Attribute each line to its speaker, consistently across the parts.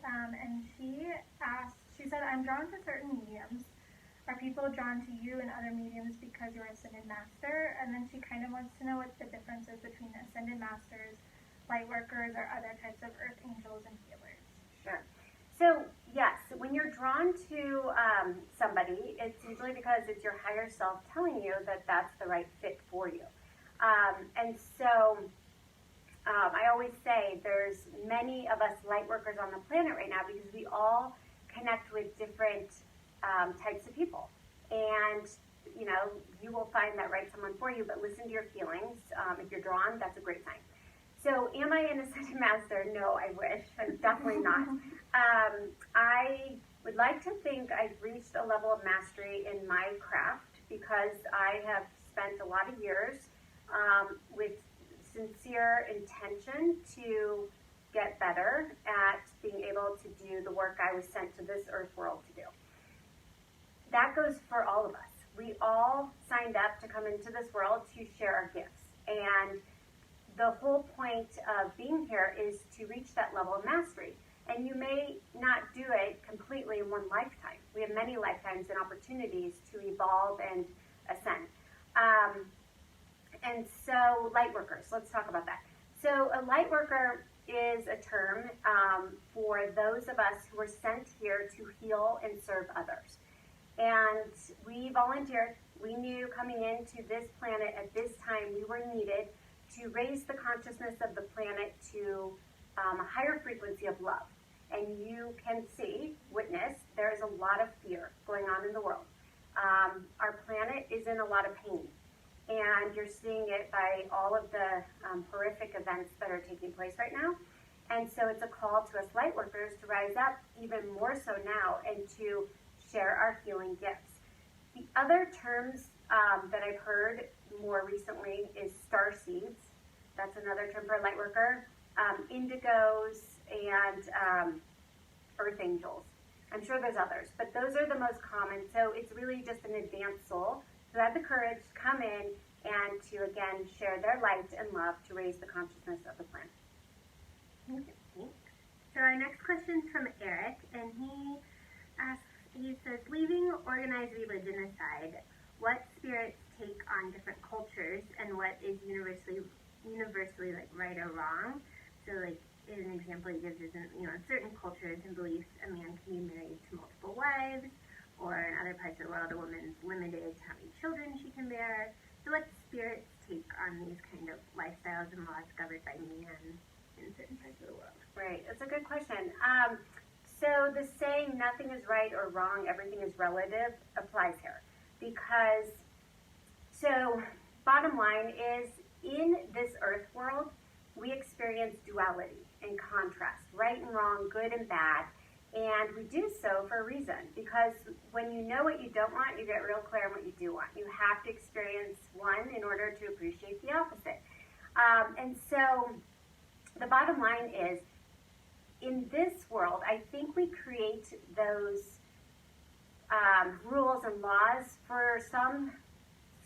Speaker 1: and she said, I'm drawn to certain mediums. Are people drawn to you and other mediums because you're ascended master? And then she kind of wants to know what the difference is between ascended masters, light workers, or other types of earth angels and healers.
Speaker 2: Sure. So, yes, when you're drawn to somebody, it's usually because it's your higher self telling you that that's the right fit for you. And so I always say there's many of us light workers on the planet right now because we all connect with different types of people. And, you know, you will find that right someone for you, but listen to your feelings. If you're drawn, that's a great sign. So am I an ascended master? No, I wish. I'm definitely not. I would like to think I've reached a level of mastery in my craft because I have spent a lot of years with sincere intention to get better at being able to do the work I was sent to this earth world to do. That goes for all of us. We all signed up to come into this world to share our gifts. And the whole point of being here is to reach that level of mastery. And you may not do it completely in one lifetime. We have many lifetimes and opportunities to evolve and ascend. And so, light workers, let's talk about that. So, a light worker is a term for those of us who are sent here to heal and serve others. And we volunteered. We knew coming into this planet at this time we were needed to raise the consciousness of the planet to a higher frequency of love. And you can see, witness, there is a lot of fear going on in the world. Our planet is in a lot of pain. And you're seeing it by all of the horrific events that are taking place right now. And so it's a call to us light workers to rise up even more so now and to share our healing gifts. The other terms that I've heard more recently is star seeds. That's another term for a light worker. Indigos and earth angels. I'm sure there's others, but those are the most common. So it's really just an advanced soul who had the courage to come in and to, again, share their light and love to raise the consciousness of the planet.
Speaker 1: Thanks. So our next question is from Eric, and he says, leaving organized religion aside, what spirits take on different cultures and what is universally like right or wrong? So like an example he gives is in certain cultures and beliefs a man can be married to multiple wives, or in other parts of the world a woman's limited to how many children she can bear. So what spirits take on these kind of lifestyles and laws governed by man in certain parts of the world?
Speaker 2: Right, that's a good question. So the saying nothing is right or wrong, everything is relative applies here. Because, so bottom line is, in this earth world, we experience duality and contrast, right and wrong, good and bad. And we do so for a reason, because when you know what you don't want, you get real clear on what you do want. You have to experience one in order to appreciate the opposite. And so the bottom line is, in this world, I think we create those rules and laws for some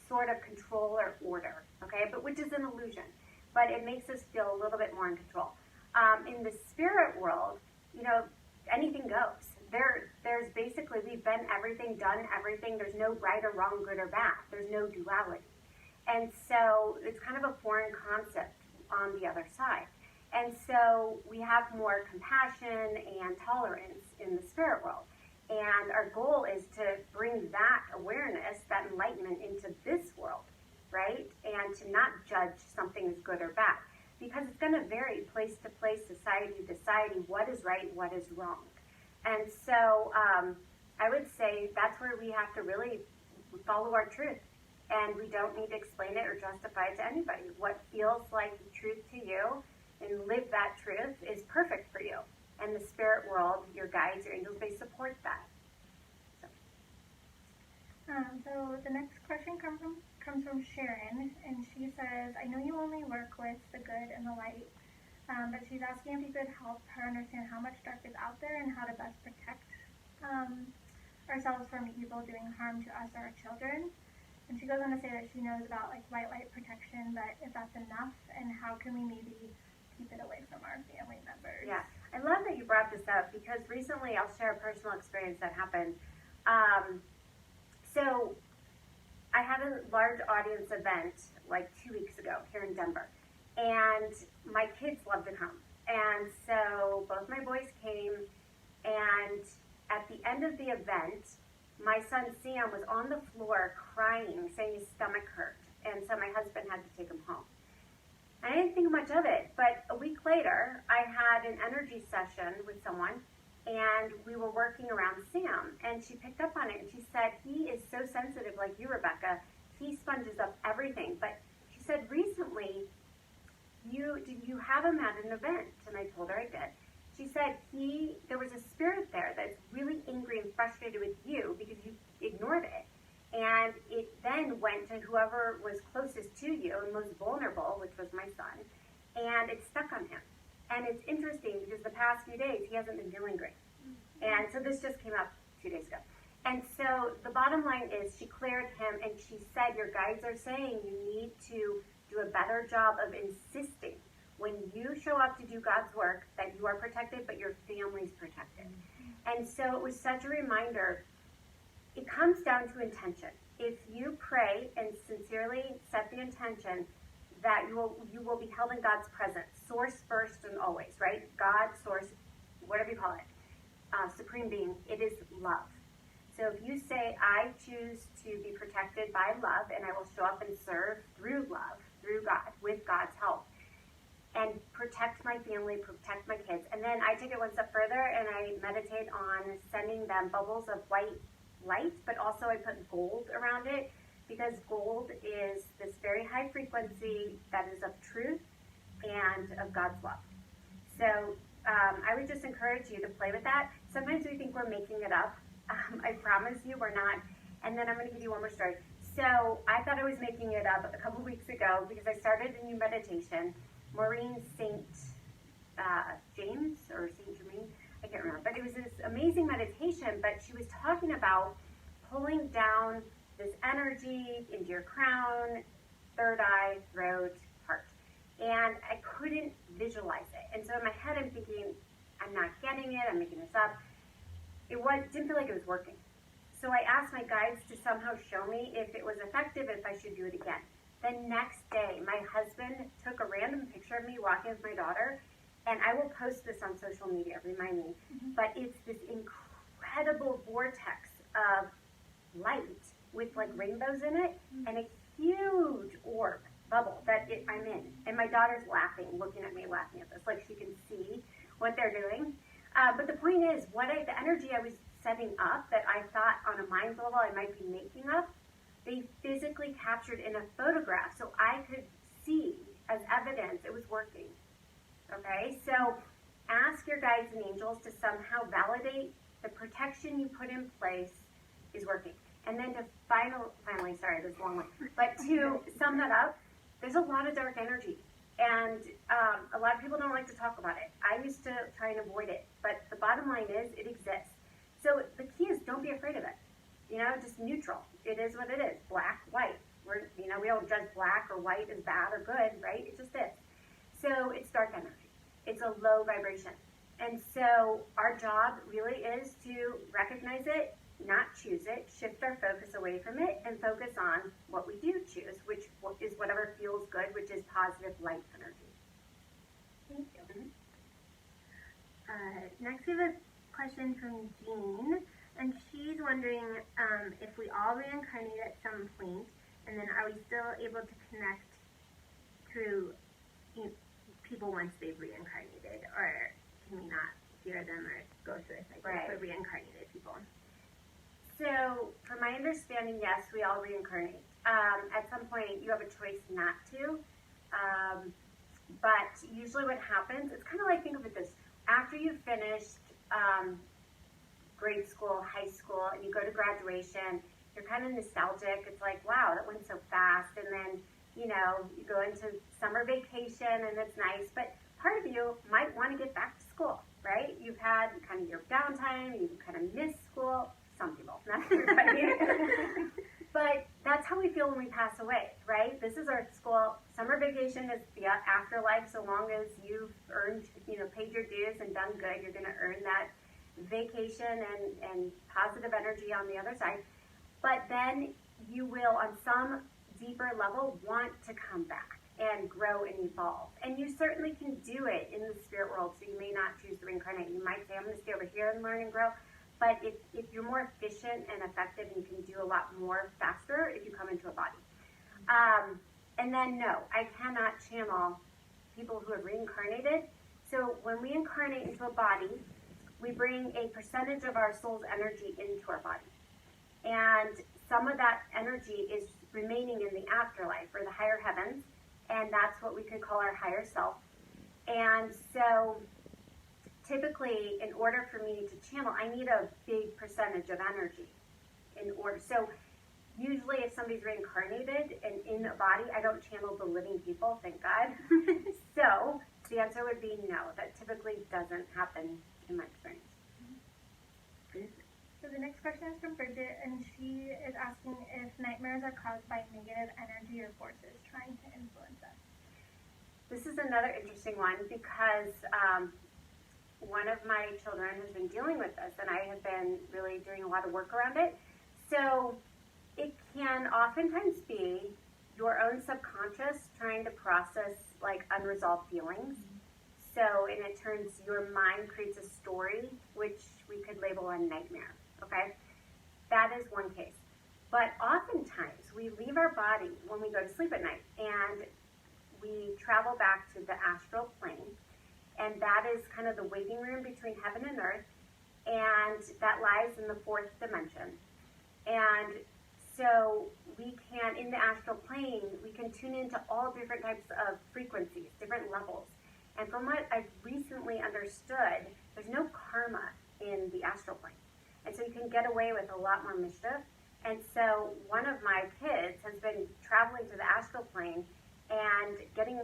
Speaker 2: sort of control or order, okay? But which is an illusion. But it makes us feel a little bit more in control. In the spirit world, anything goes. There's basically, we've been everything, done everything. There's no right or wrong, good or bad. There's no duality. And so it's kind of a foreign concept on the other side. And so we have more compassion and tolerance in the spirit world. And our goal is to bring that awareness, that enlightenment into this world, right? And to not judge something as good or bad. Because it's going to vary place to place, society to society, what is right, what is wrong. And so I would say that's where we have to really follow our truth. And we don't need to explain it or justify it to anybody. What feels like the truth to you and live that truth is perfect for you. And the spirit world, your guides, your angels, they support that.
Speaker 1: So the next question comes from Sharon, and she says, I know you only work with the good and the light, but she's asking if you could help her understand how much dark is out there and how to best protect ourselves from evil doing harm to us or our children. And she goes on to say that she knows about like white light protection, but if that's enough, and how can we maybe keep it away from our family members?
Speaker 2: Yeah, I love that you brought this up because recently I'll share a personal experience that happened. So I had a large audience event like 2 weeks ago here in Denver, and my kids love to come. And so both my boys came, and at the end of the event, my son Sam was on the floor crying, saying his stomach hurt, and so my husband had to take him home. I didn't think much of it, but a week later, I had an energy session with someone, and we were working around Sam, and she picked up on it, and she said, he is so sensitive like you, Rebecca. He sponges up everything. But she said, recently, did you have him at an event? And I told her I did. She said, there was a spirit there that's really angry and frustrated with you because you ignored it. And it then went to whoever was closest to you and most vulnerable, which was my son, and it stuck on him. And it's interesting because the past few days, he hasn't been feeling great. And so this just came up 2 days ago. And so the bottom line is she cleared him, and she said, your guides are saying you need to do a better job of insisting when you show up to do God's work that you are protected, but your family's protected. And so it was such a reminder. It comes down to intention. If you pray and sincerely set the intention that you will be held in God's presence, source first and always, right? God, source, whatever you call it, supreme being, it is love. So if you say, I choose to be protected by love, and I will show up and serve through love, through God, with God's help, and protect my family, protect my kids. And then I take it one step further, and I meditate on sending them bubbles of white light, but also I put gold around it, because gold is this very high frequency that is of truth and of God's love. So I would just encourage you to play with that. Sometimes we think we're making it up. I promise you we're not. And then I'm going to give you one more story. So I thought I was making it up a couple weeks ago because I started a new meditation. Maureen St. James or St. Germain, I can't remember. But it was this amazing meditation, but she was talking about pulling down this energy into your crown, third eye, throat, heart. And I couldn't visualize it. And so in my head I'm thinking, I'm not getting it, I'm making this up. Didn't feel like it was working. So I asked my guides to somehow show me if it was effective, if I should do it again. The next day, my husband took a random picture of me walking with my daughter, and I will post this on social media, remind me. But it's this incredible vortex of light with like rainbows in it, and a huge orb bubble that I'm in. And my daughter's laughing, looking at me, laughing at this, like she can see what they're doing. But the point is, the energy I was setting up that I thought on a mind level I might be making up, they physically captured in a photograph so I could see as evidence it was working. Okay, so ask your guides and angels to somehow validate the protection you put in place is working. And then to finally, sorry, this is a long one, but to sum that up, there's a lot of dark energy. And a lot of people don't like to talk about it. I used to try and avoid it. But the bottom line is it exists. So the key is don't be afraid of it. Just neutral. It is what it is. Black, white. We don't judge black or white as bad or good, right? It just is. So it's dark energy. It's a low vibration. And so our job really is to recognize it, not choose it, shift our focus away from it, and focus on what we do choose, which is whatever feels good, which is positive light energy.
Speaker 1: Thank you. Next we have a question from Jean, and she's wondering if we all reincarnate at some point, and then are we still able to connect through people once they've reincarnated, or can we not hear them or go through a cycle for reincarnated people?
Speaker 2: So, from my understanding, yes, we all reincarnate. At some point, you have a choice not to. But usually what happens, it's kind of like, think of it this, after you've finished grade school, high school, and you go to graduation, you're kind of nostalgic. It's like, wow, that went so fast. And then, you go into summer vacation, and it's nice. But part of you might want to get back to school, right? You've had kind of your downtime, you kind of miss school. Some people, not everybody. But that's how we feel when we pass away, right? This is our school. Summer vacation is the afterlife, so long as you've earned, paid your dues and done done good. You're going to earn that vacation and positive energy on the other side. But then you will, on some deeper level, want to come back and grow and evolve. And you certainly can do it in the spirit world, so you may not choose to reincarnate. You might say, I'm going to stay over here and learn and grow. But if you're more efficient and effective, you can do a lot more faster if you come into a body. And then, no, I cannot channel people who have reincarnated. So when we incarnate into a body, we bring a percentage of our soul's energy into our body. And some of that energy is remaining in the afterlife or the higher heavens, and that's what we could call our higher self. And so typically, in order for me to channel, I need a big percentage of energy in order. So usually if somebody's reincarnated and in a body, I don't channel the living people, thank God. So the answer would be no. That typically doesn't happen in my experience.
Speaker 3: So the next question is from Bridget, and she is asking if nightmares are caused by negative energy or forces trying to influence us.
Speaker 2: This is another interesting one because one of my children has been dealing with this, and I have been really doing a lot of work around it. So it can oftentimes be your own subconscious trying to process like unresolved feelings. So, and it turns, your mind creates a story, which we could label a nightmare, okay? That is one case. But oftentimes, we leave our body when we go to sleep at night, and we travel back to the astral plane, and that is kind of the waiting room between heaven and earth, and that lies in the fourth dimension. And so we can, in the astral plane, we can tune into all different types of frequencies, different levels. And from what I've recently understood, there's no karma in the astral plane. And so you can get away with a lot more mischief. And so one of my kids has been traveling to the astral plane and getting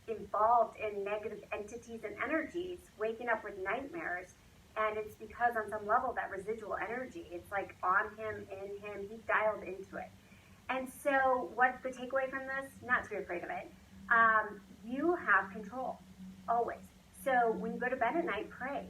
Speaker 2: involved in negative entities and energies, waking up with nightmares. And it's because on some level that residual energy, it's like on him, in him, he dialed into it. And so what's the takeaway from this? Not to be afraid of it. You have control, always. So when you go to bed at night, pray.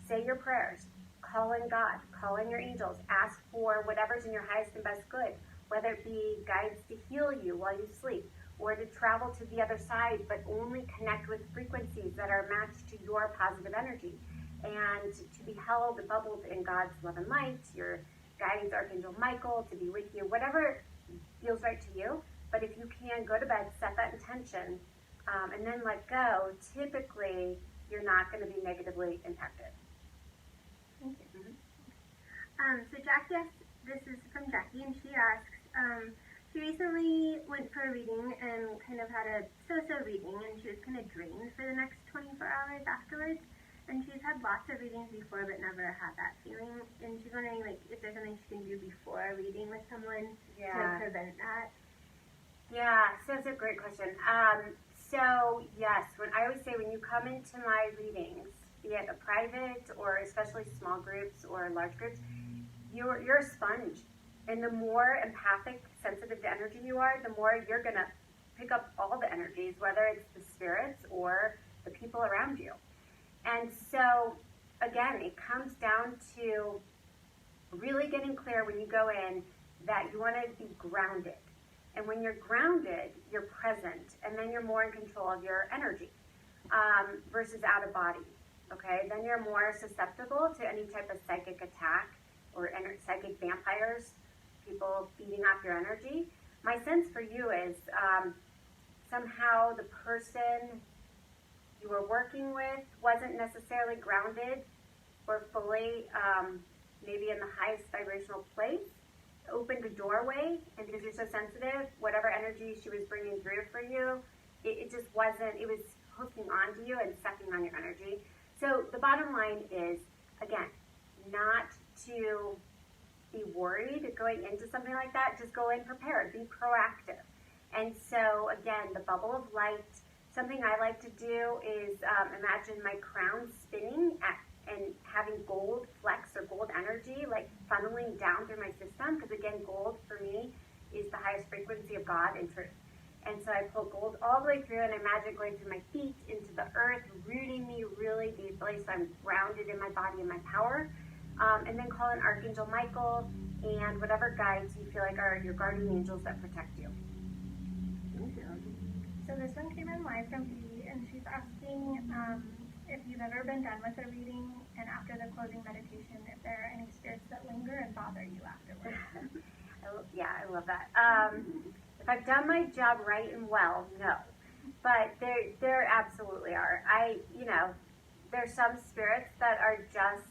Speaker 2: Say your prayers. Call in God. Call in your angels. Ask for whatever's in your highest and best good, whether it be guides to heal you while you sleep, or to travel to the other side, but only connect with frequencies that are matched to your positive energy. And to be held and bubbled in God's love and light, your guides, Archangel Michael, to be with you, whatever feels right to you. But if you can, go to bed, set that intention, and then let go, typically you're not going to be negatively impacted.
Speaker 1: Thank you. Mm-hmm. So Jackie asks, this is from Jackie, and she asks, she recently went for a reading and kind of had a so-so reading, and she was kind of drained for the next 24 hours afterwards. And she's had lots of readings before, but never had that feeling. And she's wondering, like, if there's something she can do before a reading with someone to prevent that.
Speaker 2: Yeah, so that's a great question. So yes, when I always say when you come into my readings, be it a private or especially small groups or large groups, you're a sponge. And the more empathic, sensitive to energy you are, the more you're going to pick up all the energies, whether it's the spirits or the people around you. And so, again, it comes down to really getting clear when you go in that you want to be grounded. And when you're grounded, you're present, and then you're more in control of your energy versus out of body. Okay? Then you're more susceptible to any type of psychic attack or psychic vampires, people feeding off your energy. My sense for you is somehow the person you were working with wasn't necessarily grounded or fully maybe in the highest vibrational place, opened a doorway, and because you're so sensitive, whatever energy she was bringing through for you, it just wasn't, it was hooking onto you and sucking on your energy. So the bottom line is, again, not to be worried going into something like that, just go in prepared, be proactive. And so, again, the bubble of light. Something I like to do is imagine my crown spinning and having gold flecks or gold energy like funneling down through my system, because again, gold for me is the highest frequency of God and truth. And so I pull gold all the way through and I imagine going through my feet into the earth, rooting me really deeply so I'm grounded in my body and my power. And then call in Archangel Michael and whatever guides you feel like are your guardian angels that protect you.
Speaker 3: So this one came in live from Evie, and she's asking if you've ever been done with a reading, and after the closing meditation, if there are any spirits that linger and bother you afterwards.
Speaker 2: Yeah, I love that. If I've done my job right and well, no. But there absolutely are. There's some spirits that are just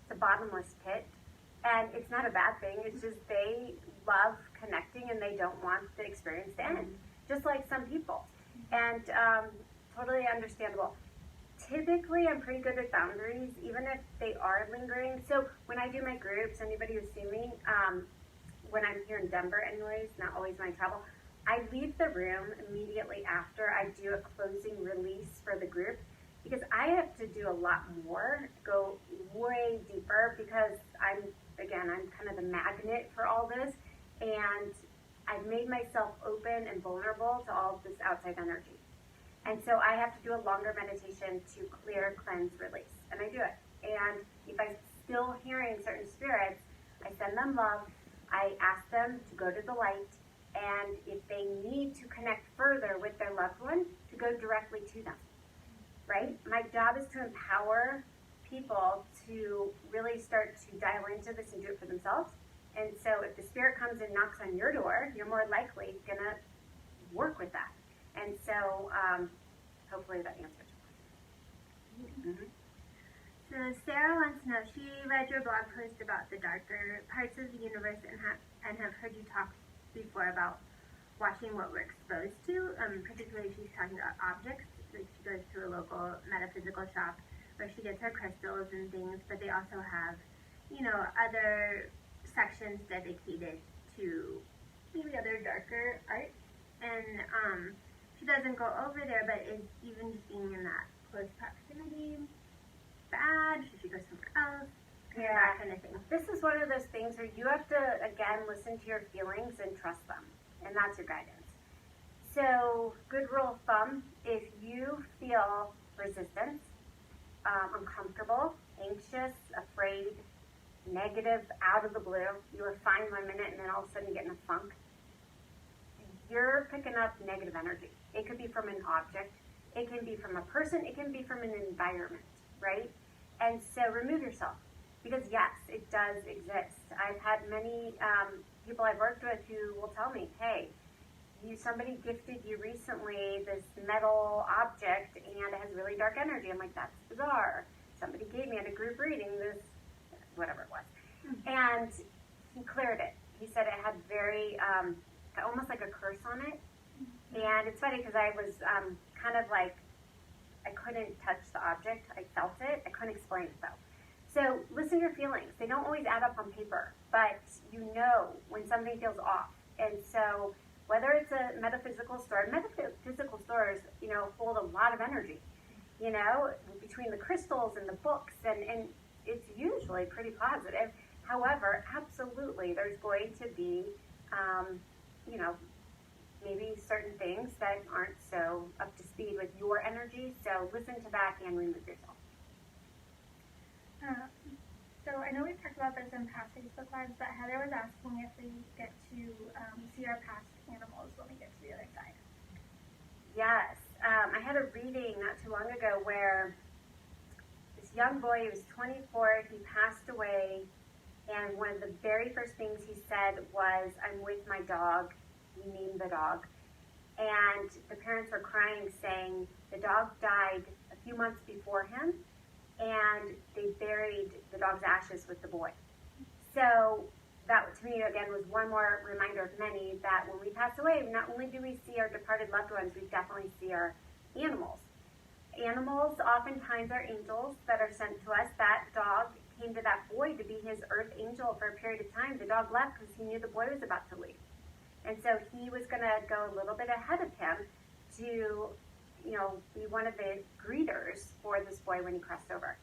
Speaker 2: the bottomless pit, and it's not a bad thing. It's just they love connecting and they don't want the experience to end, just like some people. And totally understandable. Typically, I'm pretty good with boundaries, even if they are lingering. So when I do my groups, anybody who's seen me, when I'm here in Denver anyways, not always when I travel, I leave the room immediately after I do a closing release for the group, because I have to do a lot more, go way deeper, because I'm kind of the magnet for all this, and I've made myself open and vulnerable to all of this outside energy. And so I have to do a longer meditation to clear, cleanse, release. And I do it. And if I'm still hearing certain spirits, I send them love. I ask them to go to the light. And if they need to connect further with their loved one, to go directly to them. Right? My job is to empower people to really start to dial into this and do it for themselves. And so if the spirit comes and knocks on your door, you're more likely going to work with that. And so hopefully that answers your question. Mm-hmm.
Speaker 1: So Sarah wants to know, she read your blog post about the darker parts of the universe and have heard you talk before about watching what we're exposed to. Particularly she's talking about objects. Like she goes to a local metaphysical shop where she gets her crystals and things, but they also have, other sections dedicated to maybe other darker art. And she doesn't go over there, but is even just being in that close proximity bad? Should she go somewhere else?
Speaker 2: Yeah,
Speaker 1: that kind of thing.
Speaker 2: This is one of those things where you have to, again, listen to your feelings and trust them. And that's your guidance. So, good rule of thumb, if you feel resistance, uncomfortable, anxious, afraid, negative, out of the blue, you were fine 1 minute and then all of a sudden you get in a funk, you're picking up negative energy. It could be from an object, it can be from a person, it can be from an environment, right? And so remove yourself, because yes, it does exist. I've had many people I've worked with who will tell me, hey, somebody gifted you recently this metal object and it has really dark energy. I'm like, that's bizarre. Somebody gave me at a group reading this, whatever it was. And he cleared it. He said it had very, almost like a curse on it. And it's funny because I was kind of like, I couldn't touch the object. I felt it. I couldn't explain it though. So listen to your feelings. They don't always add up on paper, but you know when something feels off. And so whether it's a metaphysical store, metaphysical stores, hold a lot of energy, between the crystals and the books, and it's usually pretty positive. However, absolutely, there's going to be, maybe certain things that aren't so up to speed with your energy. So listen to that and remove yourself.
Speaker 3: So I know we've talked about this in past Facebook Lives, but Heather was asking if we get to see our past animals when we get to the other side.
Speaker 2: Yes. I had a reading not too long ago where this young boy, he was 24, he passed away, and one of the very first things he said was, I'm with my dog. He named the dog. And the parents were crying, saying the dog died a few months before him, and they buried the dog's ashes with the boy. So that, to me, again, was one more reminder of many that when we pass away, not only do we see our departed loved ones, we definitely see our animals. Animals oftentimes are angels that are sent to us. That dog came to that boy to be his earth angel for a period of time. The dog left because he knew the boy was about to leave. And so he was going to go a little bit ahead of him to, be one of the greeters for this boy when he crossed over.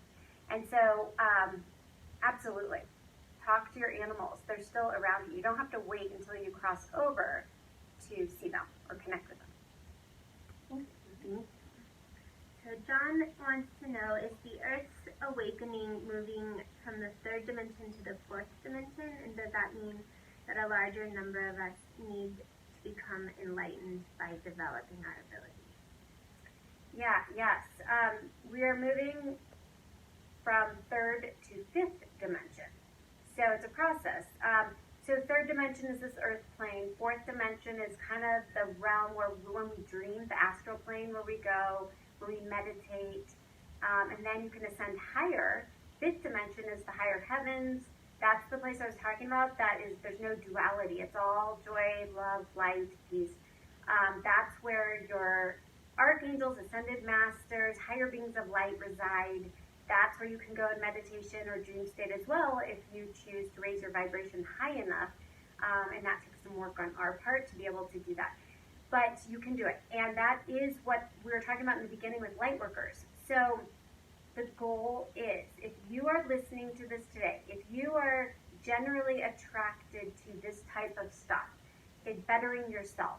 Speaker 2: And so, absolutely, talk to your animals. They're still around you. You don't have to wait until you cross over to see them or connect with them.
Speaker 1: Mm-hmm. So John wants to know, is the Earth's awakening moving from the third dimension to the fourth dimension? And does that mean that a larger number of us need to become enlightened by developing our abilities?
Speaker 2: Yes. We are moving from third to fifth dimension. So it's a process. So third dimension is this earth plane. Fourth dimension is kind of the realm where when we dream, the astral plane where we go, where we meditate, and then you can ascend higher. Fifth dimension is the higher heavens. That's the place I was talking about. There's no duality. It's all joy, love, light, peace. That's where your archangels, ascended masters, higher beings of light reside. That's where you can go in meditation or dream state as well if you choose to raise your vibration high enough. And that takes some work on our part to be able to do that. But you can do it. And that is what we were talking about in the beginning with lightworkers. So the goal is, if you are listening to this today, if you are generally attracted to this type of stuff, bettering yourself,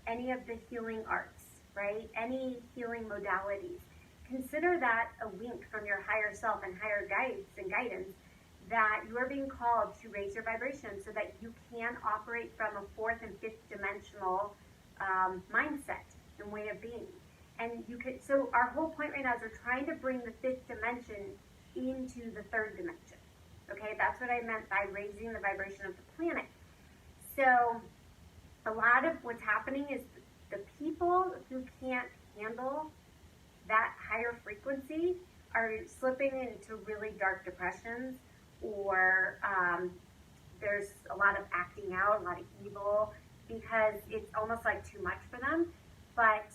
Speaker 2: any of the healing arts, right? Any healing modalities, consider that a wink from your higher self and higher guides and guidance that you are being called to raise your vibration so that you can operate from a fourth and fifth dimensional mindset and way of being. And you could, so our whole point right now is we're trying to bring the fifth dimension into the third dimension. Okay, that's what I meant by raising the vibration of the planet. So a lot of what's happening is the people who can't handle that higher frequency are slipping into really dark depressions, or there's a lot of acting out, a lot of evil, because it's almost like too much for them. But,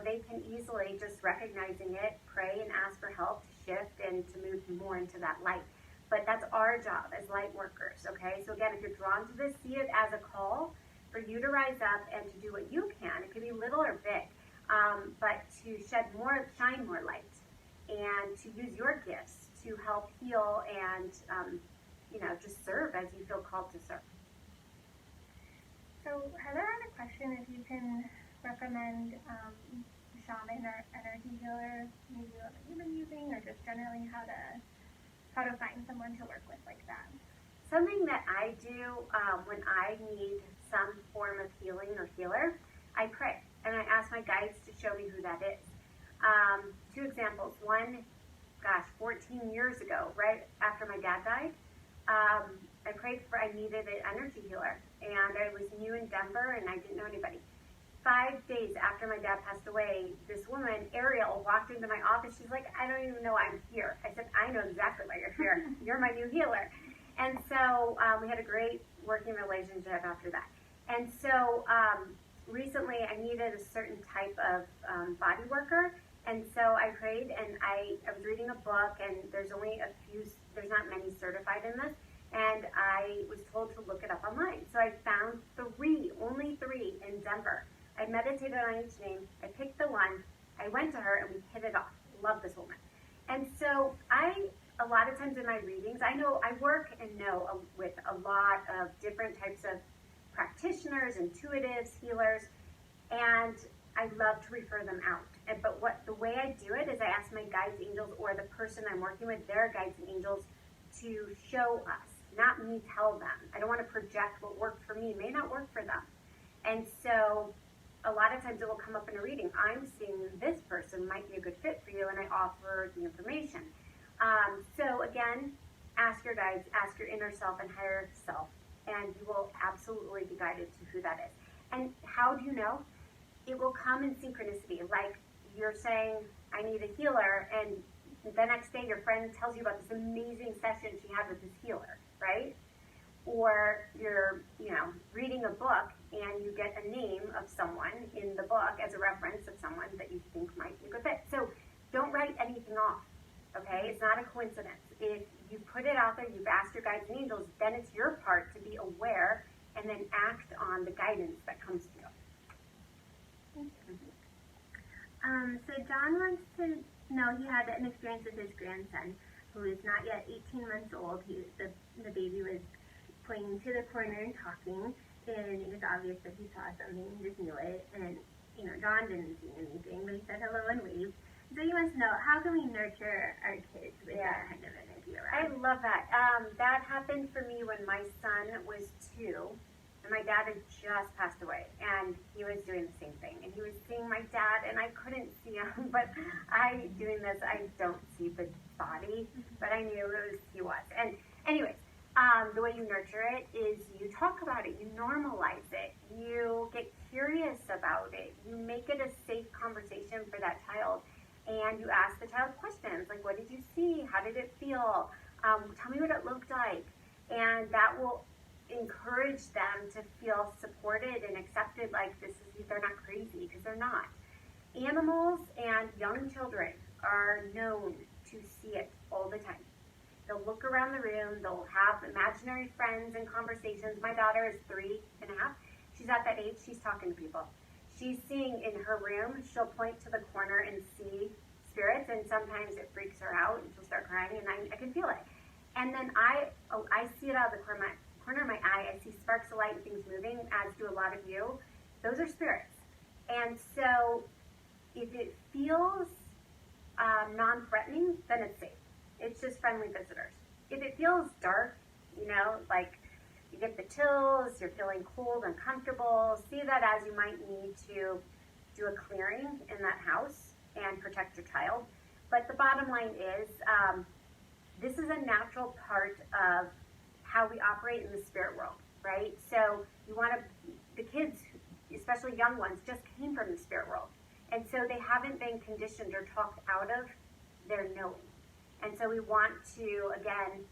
Speaker 2: they can easily, just recognizing it, pray and ask for help to shift and to move more into that light. But that's our job as light workers, okay? So again, if you're drawn to this, see it as a call for you to rise up and to do what you can. It can be little or big, but to shine more light, and to use your gifts to help heal and, just serve as you feel called to serve.
Speaker 3: So Heather had a question if you can recommend shaman or energy healer, maybe what you've been using, or just generally how to find someone to work with like that.
Speaker 2: Something that I do when I need some form of healing or healer, I pray and I ask my guides to show me who that is. 2 examples. One, 14 years ago, right after my dad died, I needed an energy healer, and I was new in Denver and I didn't know anybody. 5 days after my dad passed away, this woman, Ariel, walked into my office. She's like, I don't even know I'm here. I said, I know exactly why you're here. You're my new healer. And so we had a great working relationship after that. And so recently I needed a certain type of body worker. And so I prayed, and I was reading a book, and there's not many certified in this. And I was told to look it up online. So I found only three in Denver. I meditated on each name. I picked the one. I went to her, and we hit it off. Love this woman. And so a lot of times in my readings, I work and know with a lot of different types of practitioners, intuitives, healers, and I love to refer them out. But the way I do it is I ask my guides, angels, or the person I'm working with, their guides and angels, to show us, not me tell them. I don't want to project what worked for me. It may not work for them. And so a lot of times it will come up in a reading. I'm seeing this person might be a good fit for you, and I offer the information. So again, ask your guides, ask your inner self and higher self, and you will absolutely be guided to who that is. And how do you know? It will come in synchronicity. Like you're saying, I need a healer, and the next day your friend tells you about this amazing session she had with this healer, right? Or you're, reading a book and you get a name of someone in the book as a reference of someone that you think might be a good fit. So don't write anything off, okay? It's not a coincidence. If you put it out there, you've asked your guides and angels, then it's your part to be aware and then act on the guidance that comes to you.
Speaker 1: So John wants to know, he had an experience with his grandson, who is not yet 18 months old. The baby was pointing to the corner and talking, and it was obvious that he saw something, he just knew it. And John didn't see anything, but he said hello and waved. So you must know, how can we nurture our kids with that kind of energy
Speaker 2: I
Speaker 1: around?
Speaker 2: love that. That happened for me when my son was 2, and my dad had just passed away, and he was doing the same thing. And he was seeing my dad, and I couldn't see him, but doing this, I don't see the body, but I knew he was. And anyways, the way you nurture it is you talk about it, you normalize it, you get curious about it, you make it a safe conversation for that child. And you ask the child questions like, what did you see? How did it feel? Tell me what it looked like. And that will encourage them to feel supported and accepted, like they're not crazy, because they're not. Animals and young children are known to see it all the time. They'll look around the room, they'll have imaginary friends and conversations. My daughter is 3.5. She's at that age, she's talking to people. She's seeing in her room, she'll point to the corner and see spirits, and sometimes it freaks her out and she'll start crying, and I can feel it. And then I see it out of the corner of my eye. I see sparks of light and things moving, as do a lot of you. Those are spirits. And so if it feels non-threatening, then it's safe. It's just friendly visitors. If it feels dark, like you get the chills, you're feeling cold, uncomfortable, see that as you might need to do a clearing in that house and protect your child. But the bottom line is, this is a natural part of how we operate in the spirit world, right? So the kids, especially young ones, just came from the spirit world. And so they haven't been conditioned or talked out of their knowing. And so we want to, again,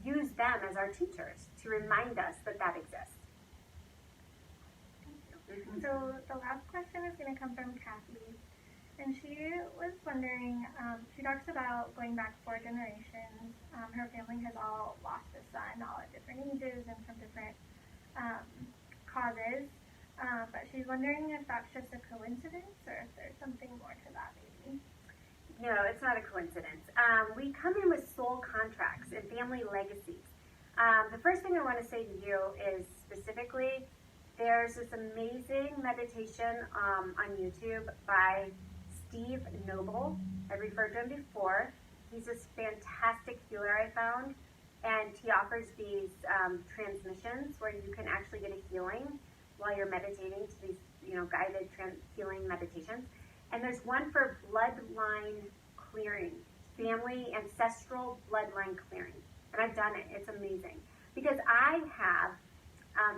Speaker 2: use them as our teachers to remind us that exists.
Speaker 3: Mm-hmm. So the last question is going to come from Kathy. And she was wondering, she talks about going back 4 generations. Her family has all lost a son, all at different ages and from different causes. But she's wondering if that's just a coincidence or if there's something more to that maybe.
Speaker 2: No, it's not a coincidence. We come in with soul contracts and family legacies. The first thing I want to say to you is specifically, there's this amazing meditation on YouTube by Steve Noble. I referred to him before. He's this fantastic healer I found, and he offers these transmissions where you can actually get a healing while you're meditating to these, guided healing meditations. And there's one for bloodline clearing, family ancestral bloodline clearing. And I've done it. It's amazing. Because I have,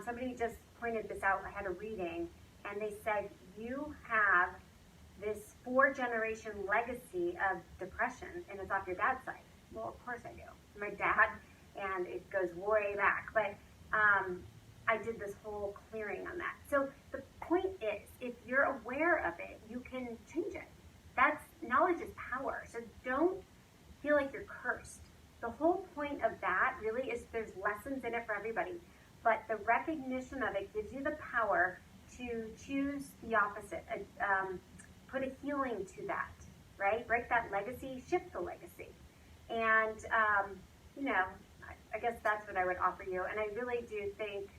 Speaker 2: somebody just pointed this out. I had a reading, and they said, you have this 4-generation legacy of depression, and it's off your dad's side. Well, of course I do. My dad, and it goes way back. But I did this whole clearing on that. So the point is, if you're aware of it, you can change it. Knowledge is power. So don't feel like you're cursed. The whole point of that really is there's lessons in it for everybody. But the recognition of it gives you the power to choose the opposite. Put a healing to that, right? Break that legacy, shift the legacy. And, I guess that's what I would offer you. And I really do think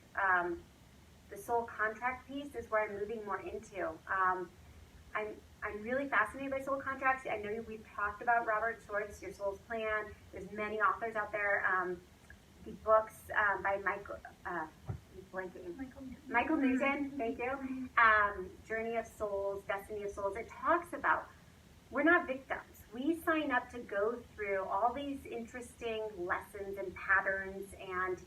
Speaker 2: the soul contract piece is where I'm moving more into. I'm really fascinated by soul contracts. I know we've talked about Robert Schwartz, Your Soul's Plan. There's many authors out there. The books by Michael Newton, thank you. Journey of Souls, Destiny of Souls. It talks about we're not victims. We sign up to go through all these interesting lessons and patterns and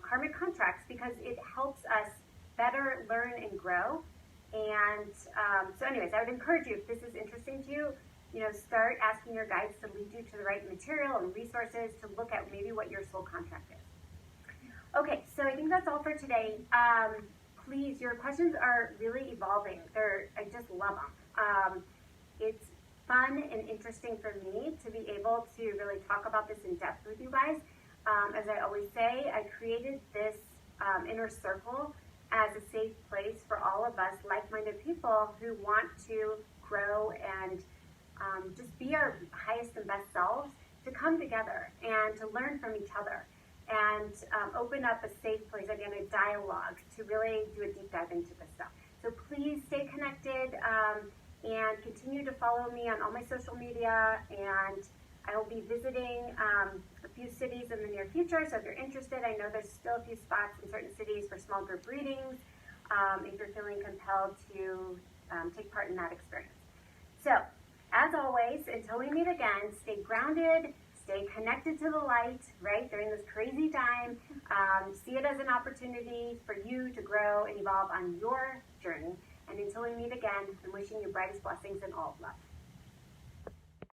Speaker 2: karmic contracts because it helps us better learn and grow. And so anyways, I would encourage you, if this is interesting to you, start asking your guides to lead you to the right material and resources to look at maybe what your soul contract is. Okay, so I think that's all for today. Please, your questions are really evolving. I just love them. It's fun and interesting for me to be able to really talk about this in depth with you guys. As I always say, I created this inner circle as a safe place for all of us like-minded people who want to grow and just be our highest and best selves, to come together and to learn from each other and open up a safe place, again, a dialogue to really do a deep dive into this stuff. So please stay connected. and continue to follow me on all my social media, and I will be visiting a few cities in the near future, so if you're interested, I know there's still a few spots in certain cities for small group readings, if you're feeling compelled to take part in that experience. So, as always, until we meet again, stay grounded, stay connected to the light, right, during this crazy time. See it as an opportunity for you to grow and evolve on your journey. And until we meet again, I'm wishing you brightest blessings and all of love.